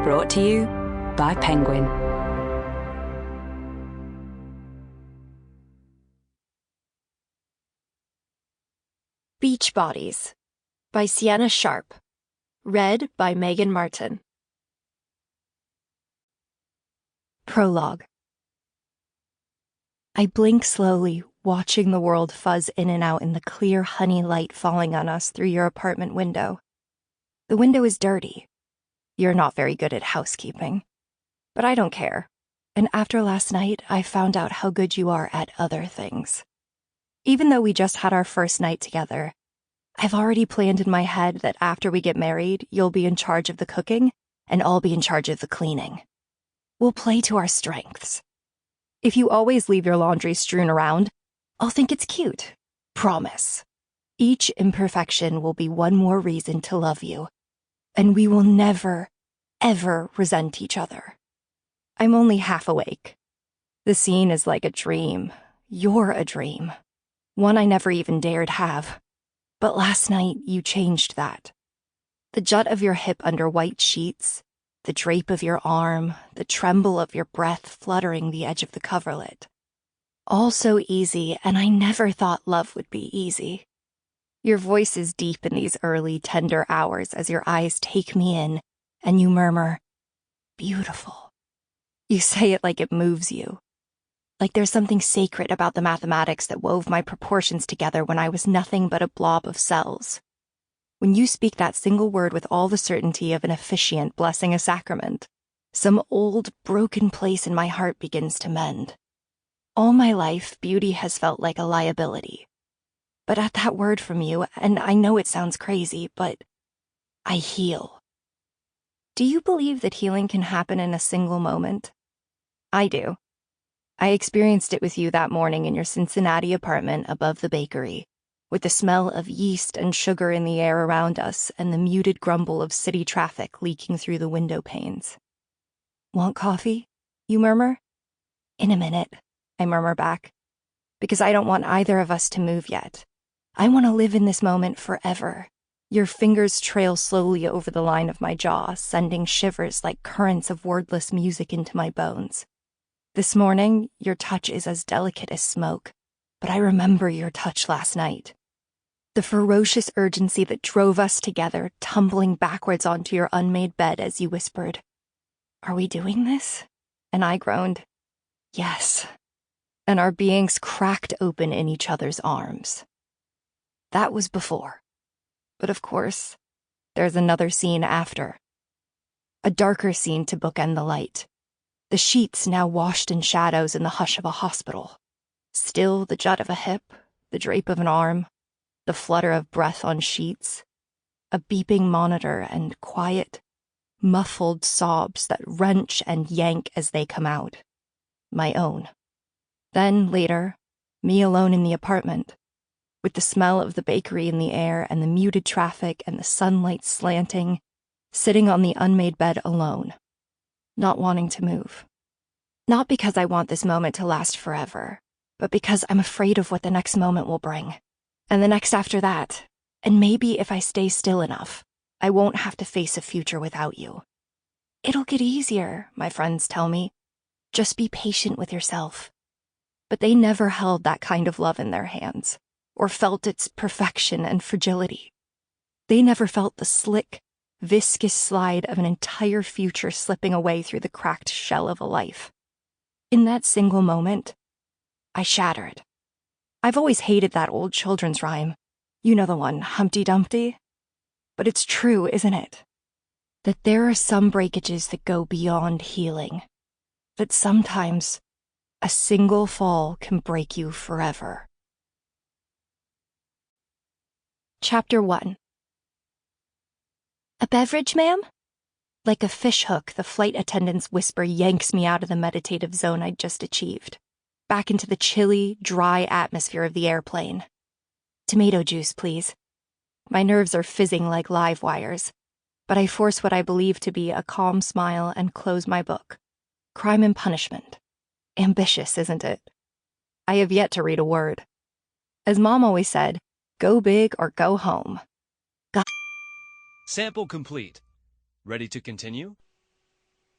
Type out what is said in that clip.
Brought to you by Penguin. Beach Bodies by Sienna Sharpe. Read by Meaghan Martin. Prologue. I blink slowly, watching the world fuzz in and out in the clear honey light falling on us through your apartment window. The window is dirty. You're not very good at housekeeping. But I don't care. And after last night, I found out how good you are at other things. Even though we just had our first night together, I've already planned in my head that after we get married, you'll be in charge of the cooking, and I'll be in charge of the cleaning. We'll play to our strengths. If you always leave your laundry strewn around, I'll think it's cute. Promise. Each imperfection will be one more reason to love you, and we will never, ever resent each other. I'm only half awake. The scene is like a dream. You're a dream. One I never even dared have. But last night, you changed that. The jut of your hip under white sheets, the drape of your arm, the tremble of your breath fluttering the edge of the coverlet. All so easy, and I never thought love would be easy. Your voice is deep in these early, tender hours as your eyes take me in, and you murmur, "Beautiful." You say it like it moves you. Like there's something sacred about the mathematics that wove my proportions together when I was nothing but a blob of cells. When you speak that single word with all the certainty of an officiant blessing a sacrament, some old, broken place in my heart begins to mend. All my life, beauty has felt like a liability. But at that word from you, and I know it sounds crazy, but I heal. Do you believe that healing can happen in a single moment? I do. I experienced it with you that morning in your Cincinnati apartment above the bakery, with the smell of yeast and sugar in the air around us and the muted grumble of city traffic leaking through the window panes. Want coffee? You murmur. In a minute, I murmur back, because I don't want either of us to move yet. I want to live in this moment forever. Your fingers trail slowly over the line of my jaw, sending shivers like currents of wordless music into my bones. This morning, your touch is as delicate as smoke, but I remember your touch last night. The ferocious urgency that drove us together, tumbling backwards onto your unmade bed as you whispered, "Are we doing this?" And I groaned, "Yes." And our beings cracked open in each other's arms. That was before. But of course, there's another scene after. A darker scene to bookend the light. The sheets now washed in shadows in the hush of a hospital. Still the jut of a hip, the drape of an arm, the flutter of breath on sheets, a beeping monitor and quiet, muffled sobs that wrench and yank as they come out. My own. Then, later, me alone in the apartment, with the smell of the bakery in the air and the muted traffic and the sunlight slanting, sitting on the unmade bed alone, not wanting to move. Not because I want this moment to last forever, but because I'm afraid of what the next moment will bring, and the next after that, and maybe if I stay still enough, I won't have to face a future without you. It'll get easier, my friends tell me. Just be patient with yourself. But they never held that kind of love in their hands, or felt its perfection and fragility. They never felt the slick, viscous slide of an entire future slipping away through the cracked shell of a life. In that single moment, I shattered. I've always hated that old children's rhyme. You know the one, Humpty Dumpty? But it's true, isn't it? That there are some breakages that go beyond healing. That sometimes a single fall can break you forever. Chapter 1. A beverage, ma'am? Like a fishhook, the flight attendant's whisper yanks me out of the meditative zone I'd just achieved, back into the chilly, dry atmosphere of the airplane. Tomato juice, please. My nerves are fizzing like live wires, but I force what I believe to be a calm smile and close my book. Crime and Punishment. Ambitious, isn't it? I have yet to read a word. As Mom always said, go big or go home. Sample complete. Ready to continue?